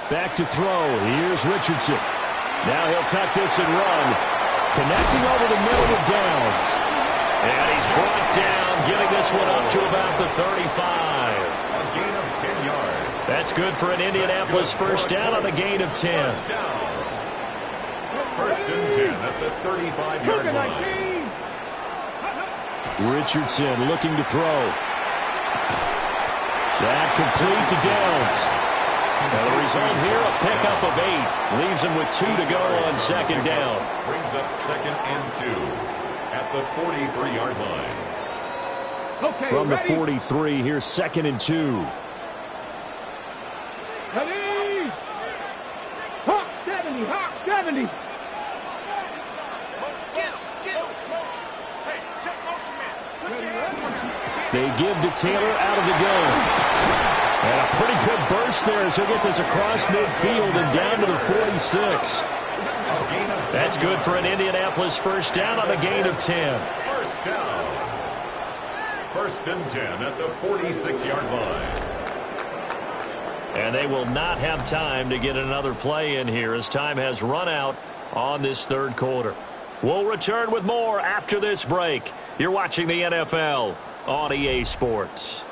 Back to throw. Here's Richardson. Now he'll tuck this and run. Connecting over the middle with Downs. And he's brought down, getting this one up to about the 35. A gain of 10 yards. That's good for an Indianapolis first down on a gain of 10. First down. First and 10 at the 35-yard line. Richardson looking to throw. That complete to Downs. Now the result here, a pickup of 8. Leaves him with 2 to go on second down. Brings up second and 2 at the 43-yard line. Okay, from the ready? 43, here's second and 2. Ready? Hawk 70, Hawk 70. They give to Taylor out of the gun. And a pretty good burst there as he'll get this across midfield and down to the 46. That's good for an Indianapolis first down on a gain of 10. First down. First and 10 at the 46-yard line. And they will not have time to get another play in here as time has run out on this third quarter. We'll return with more after this break. You're watching the NFL on EA Sports.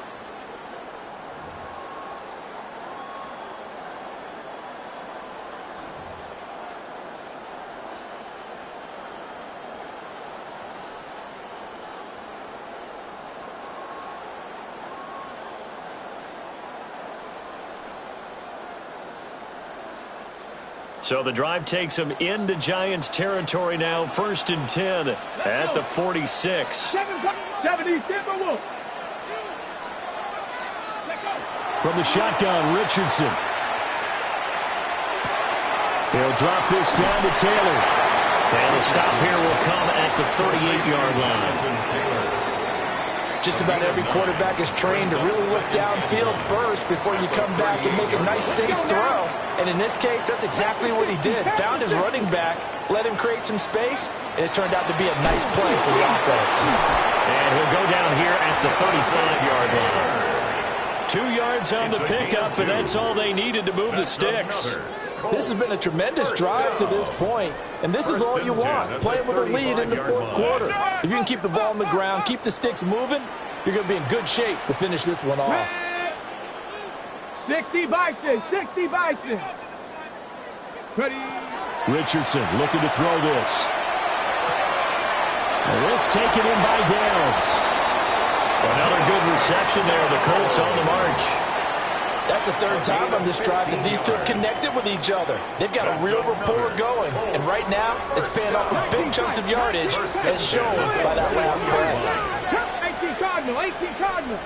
So the drive takes them into Giants territory now. First and 10 at the 46. 70, Timberwolves. From the shotgun, Richardson. He'll drop this down to Taylor. And the stop here will come at the 38-yard line. Just about every quarterback is trained to really look downfield first before you come back and make a nice, safe throw. And in this case, that's exactly what he did. Found his running back, let him create some space, and it turned out to be a nice play for the offense. And he'll go down here at the 35-yard line. 2 yards on the pickup, and that's all they needed to move the sticks. This has been a tremendous drive to this point, and this is all you want, playing with a lead in the fourth quarter. If you can keep the ball on the ground, keep the sticks moving, you're going to be in good shape to finish this one off. 60 Bison, 60 Bison. Ready? Richardson looking to throw this. And this taken in by Downs. Another good reception there. The Colts on the march. That's the third time on this drive that these two have connected with each other. They've got a real rapport going. And right now, it's paying off with big chunks of yardage, as shown by that last play. 18 Cardinal, 18 Cardinal.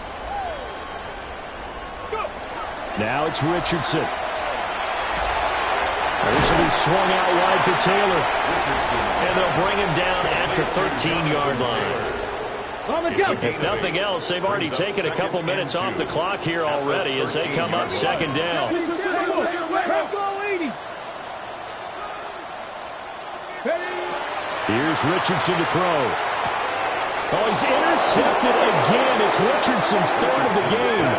Go. Now it's Richardson. This will be swung out wide for Taylor. And they'll bring him down at the 13-yard line. If nothing else, they've already taken a couple minutes off the clock here already as they come up second down. Here's Richardson to throw. Oh, he's intercepted again. It's Richardson's third of the game.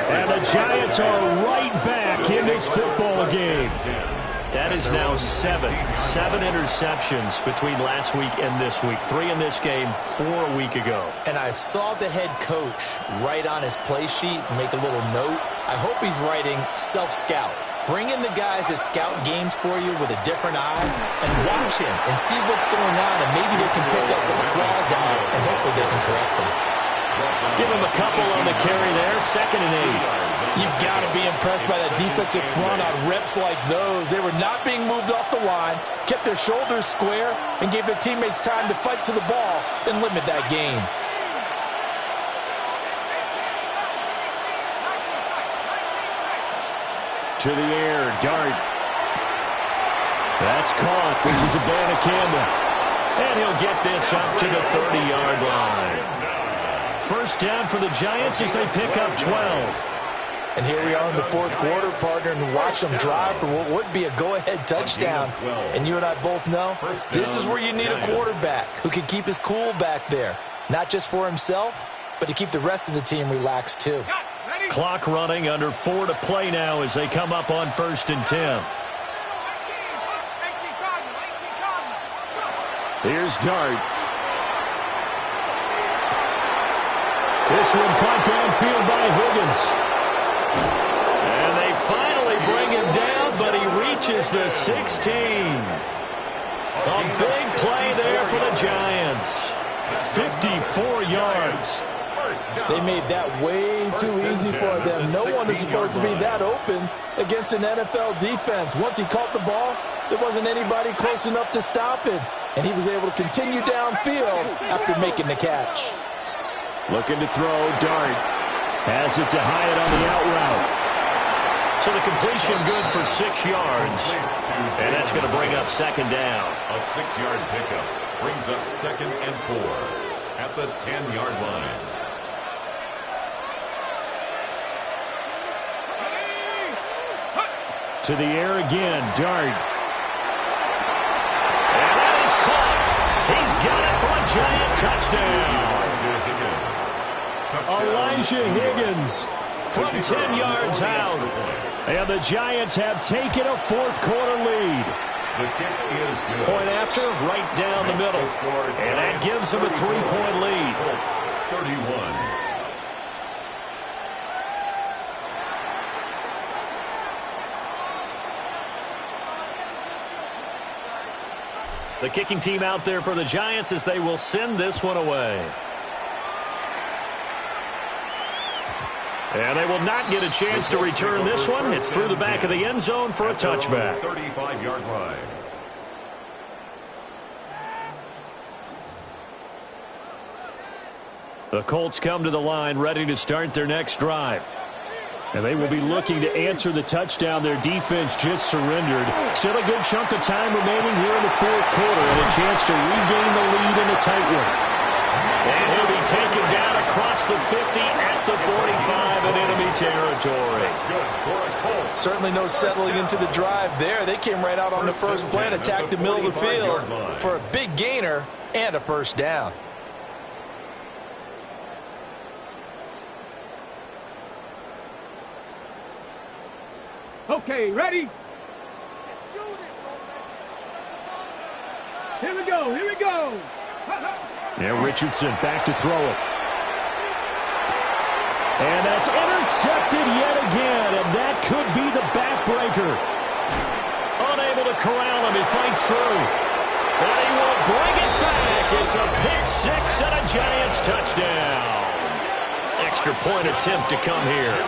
And the Giants are right back in this football game. That is now 7 interceptions between last week and this week. 3 in this game, 4 a week ago. And I saw the head coach write on his play sheet, make a little note. I hope he's writing self-scout. Bring in the guys that scout games for you with a different eye and watch him and see what's going on, and maybe they can pick up what the flaws are, and hopefully they can correct them. Give him a couple on the carry there, 2nd and 8. You've got to be impressed by that defensive front on reps like those. They were not being moved off the line, kept their shoulders square, and gave their teammates time to fight to the ball and limit that gain. To the air, dart. That's caught. This is Abanikanda. And he'll get this up to the 30-yard line. First down for the Giants as they pick up 12. And here we are in the fourth quarter, partner, and watch them drive for what would be a go-ahead touchdown. And you and I both know this is where you need a quarterback who can keep his cool back there, not just for himself, but to keep the rest of the team relaxed too. Clock running, under 4 to play now as they come up on 1st and 10. Here's Dart. This one caught downfield by Higgins. And they finally bring him down, but he reaches the 16. A big play there for the Giants. 54 yards. They made that way too easy for them. No one is supposed to be that open against an NFL defense. Once he caught the ball, there wasn't anybody close enough to stop it. And he was able to continue downfield after making the catch. Looking to throw, Dart. Has it to Hyatt on the out route. So the completion good for 6 yards. And that's going to bring up 2nd down. A 6-yard pickup brings up 2nd and 4 at the 10-yard line. To the air again, Dart. And that is caught. He's got it for a Giant touchdown. Elijah Higgins from 10 yards out. And the Giants have taken a 4th quarter lead. The kick is good. Point after, right down the middle. And that gives them a 3-point lead. 31. The kicking team out there for the Giants as they will send this one away. And they will not get a chance to return this one. It's through the back of the end zone for a touchback. 35-yard line. The Colts come to the line ready to start their next drive. And they will be looking to answer the touchdown their defense just surrendered. Still a good chunk of time remaining here in the 4th quarter and a chance to regain the lead in a tight one. And he'll be taken down across the 50 at the 45 in enemy territory. Certainly no settling into the drive there. They came right out on the first play and attacked the middle of the field for a big gainer and a 1st down. Okay, ready? Here we go, here we go. Now Richardson back to throw it. And that's intercepted yet again, and that could be the backbreaker. Unable to corral him, he fights through. And he will bring it back. It's a pick 6 and a Giants touchdown. Extra point attempt to come here.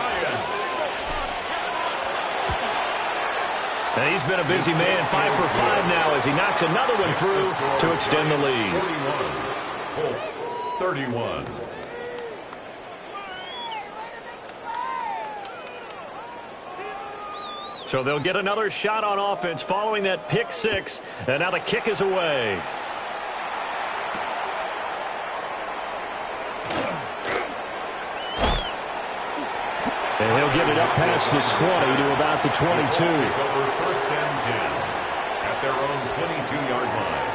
And he's been a busy man, 5 for 5 now as he knocks another one through to extend the lead. 31. So they'll get another shot on offense following that pick 6, and now the kick is away. And he'll get it up past the 20 to about the 22. Over 1st and 10 at their own 22-yard line.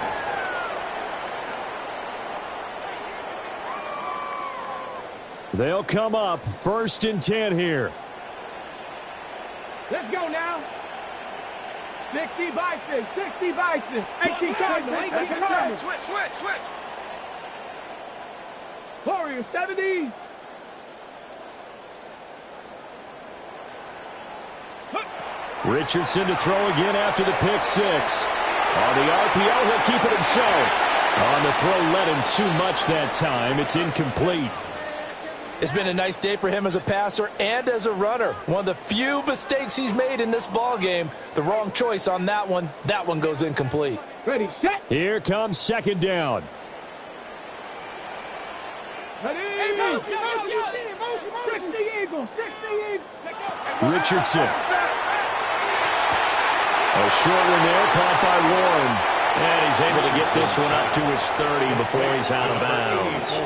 They'll come up 1st and 10 here. Let's go now. 60 Bison, 60 Bison. 18 Cardinal, Switch. Warriors, 70. Richardson to throw again after the pick 6. On the RPO, he'll keep it himself. On the throw, led him too much that time. It's incomplete. It's been a nice day for him as a passer and as a runner. One of the few mistakes he's made in this ball game. The wrong choice on that one. That one goes incomplete. Ready, set. Here comes 2nd down. Ready. Hey, motion. 60 Eagles. Richardson. A short one there, caught by Warren. And he's able to get this one up to his 30 before he's out of bounds.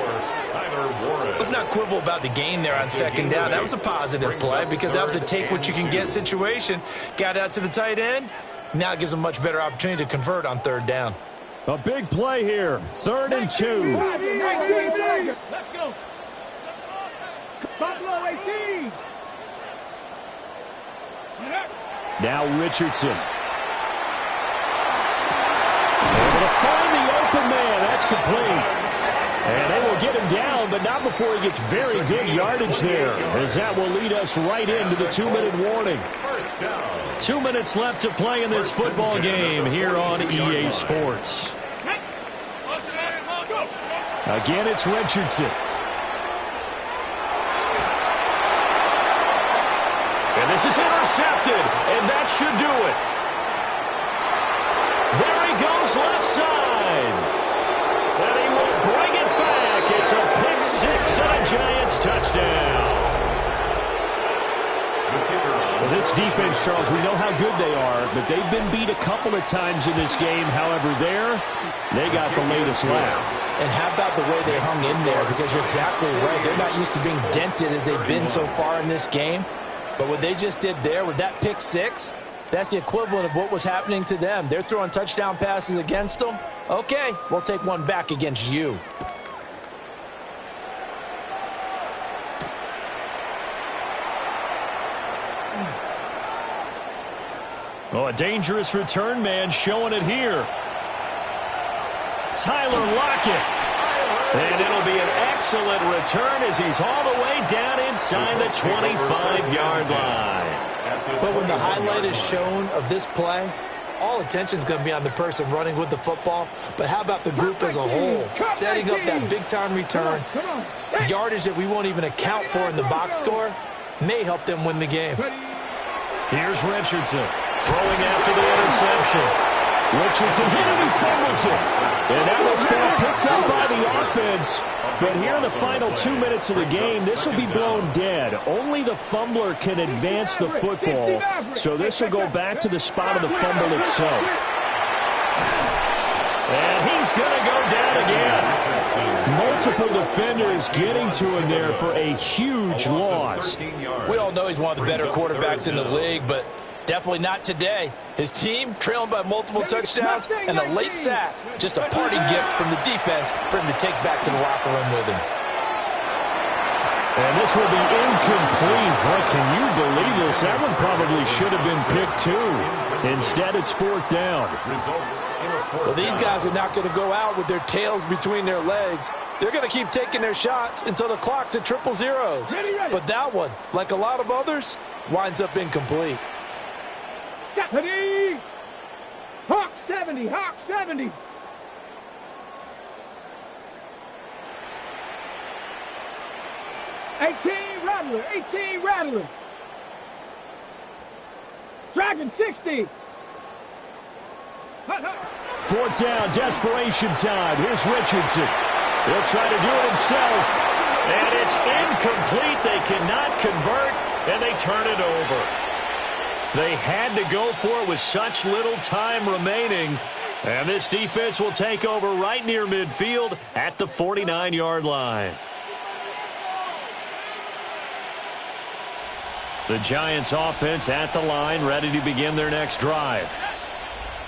Let's not quibble about the gain there on 2nd down. That was a positive play because that was a take-what-you-can-get situation. Got out to the tight end. Now it gives him a much better opportunity to convert on 3rd down. A big play here. 3rd and 2. Let's go. Buffalo 18. Now Richardson. Able to find the open man. That's complete. And they will get him down, but not before he gets very good yardage there, as that will lead us right into the 2-minute warning. 2 minutes left to play in this football game here on EA Sports. Again, it's Richardson. And this is intercepted, and that should do it. There he goes left side. And he will bring it back. It's a pick six and a Giants touchdown. Well, this defense, Charles, we know how good they are, but they've been beat a couple of times in this game. However, they got the latest laugh. And how about the way they hung in there? Because you're exactly right. They're not used to being dented as they've been so far in this game. But what they just did there with that pick six, that's the equivalent of what was happening to them. They're throwing touchdown passes against them. Okay, we'll take one back against you. Oh, a dangerous return man showing it here. Tyler Lockett. And it'll be an excellent return as he's all the way down inside the 25-yard line. But when the highlight is shown of this play, all attention is going to be on the person running with the football. But how about the group as a whole, setting up that big-time return, yardage that we won't even account for in the box score, may help them win the game. Here's Richardson throwing after the interception. Richardson hit him, he fumbles it. And now this ball picked up by the offense. But here in the final 2 minutes of the game, this will be blown dead. Only the fumbler can advance the football. So this will go back to the spot of the fumble itself. And he's going to go down again. Multiple defenders getting to him there for a huge loss. We all know he's one of the better quarterbacks in the league, but definitely not today. His team trailing by multiple touchdowns and a late sack. Just a party gift from the defense for him to take back to the locker room with him. And this will be incomplete. Boy, can you believe this? That one probably should have been picked too. Instead, it's fourth down. Well, these guys are not going to go out with their tails between their legs. They're going to keep taking their shots until the clock's at 0-0. But that one, like a lot of others, winds up incomplete. Ready? Hawk 70, Hawk 70. Eighteen Rattler. Dragon 60. Fourth down, desperation time. Here's Richardson. He'll try to do it himself. And it's incomplete. They cannot convert, and they turn it over. They had to go for it with such little time remaining. And this defense will take over right near midfield at the 49-yard line. The Giants offense at the line, ready to begin their next drive.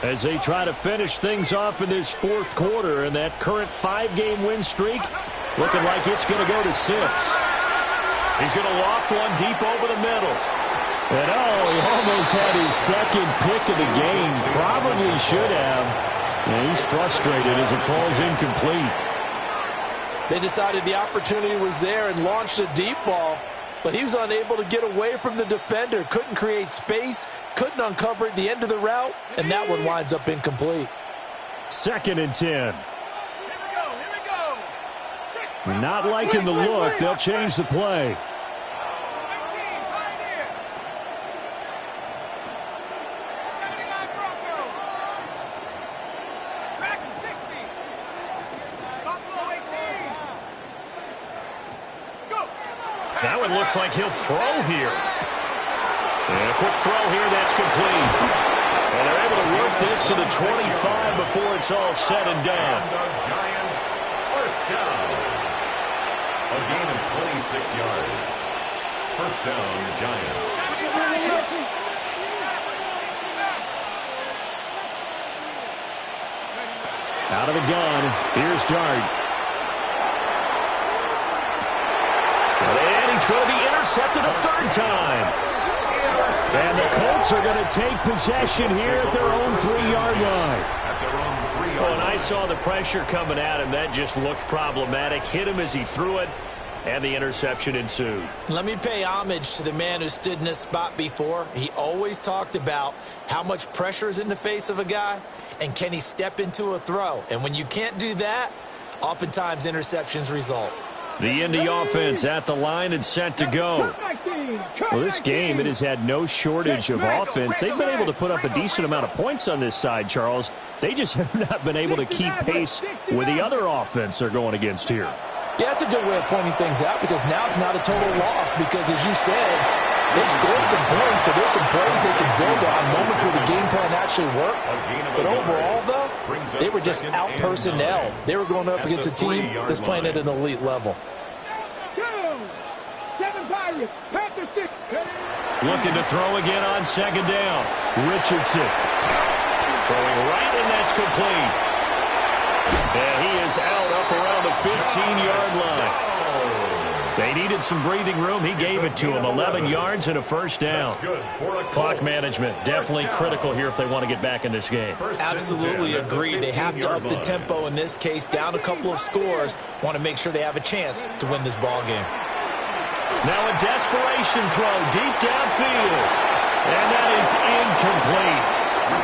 As they try to finish things off in this fourth quarter, and that current 5-game win streak looking like it's going to go to 6. He's going to loft one deep over the middle. And he almost had his second pick of the game. Probably should have. And he's frustrated as it falls incomplete. They decided the opportunity was there and launched a deep ball, but he was unable to get away from the defender. Couldn't create space, couldn't uncover at the end of the route, and that one winds up incomplete. 2nd and 10. Not liking the look. They'll change the play. That one looks like he'll throw here. And a quick throw here, that's complete. And they're able to work this to the 25 before it's all said and done. Giants, first down. A gain of 26 yards. First down, Giants. Out of the gun, here's Dart. And he's going to be intercepted a third time. And the Colts are going to take possession here at their own 3-yard line. Well, and I saw the pressure coming at him. That just looked problematic. Hit him as he threw it, and the interception ensued. Let me pay homage to the man who stood in this spot before. He always talked about how much pressure is in the face of a guy, and can he step into a throw. And when you can't do that, oftentimes interceptions result. The Indy offense at the line and set to go. Well, this game, it has had no shortage of offense. They've been able to put up a decent amount of points on this side, Charles. They just have not been able to keep pace with the other offense they're going against here. Yeah, that's a good way of pointing things out because now it's not a total loss because, as you said, they've scored some points, so there's some plays they can build on, moments where the game plan actually worked. But overall, though, they were just out-personnel. They were going up against a team that's playing at an elite level. Looking to throw again on second down. Richardson throwing right, and that's complete. And he is out up around the 15-yard line. They needed some breathing room. He gave it to him. 11 yards and a first down. Clock management definitely critical here if they want to get back in this game. Absolutely agreed. They have to up the tempo in this case. Down a couple of scores. Want to make sure they have a chance to win this ball game. Now a desperation throw deep downfield. And that is incomplete.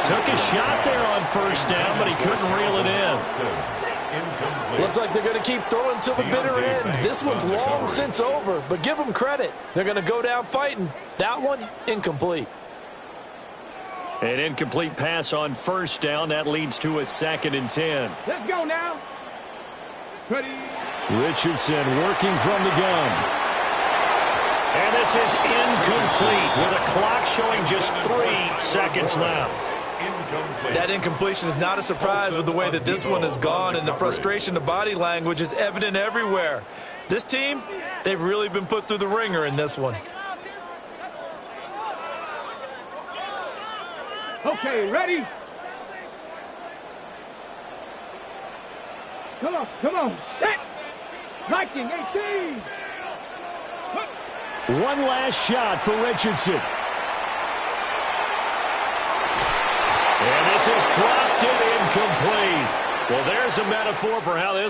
Took a shot there on first down, but he couldn't reel it in. Looks like they're going to keep throwing till the bitter end. This one's long since over, but give them credit. They're going to go down fighting. That one, incomplete. An incomplete pass on first down. That leads to a 2nd and 10. Let's go now. Ready. Richardson working from the gun. And this is incomplete with a clock showing just 3 seconds left. That incompletion is not a surprise with the way that this one has gone, and the frustration, the body language is evident everywhere. This team, they've really been put through the ringer in this one. Okay, ready? Come on, set! 1918! One last shot for Richardson. And this is dropped and incomplete. Well, there's a metaphor for how this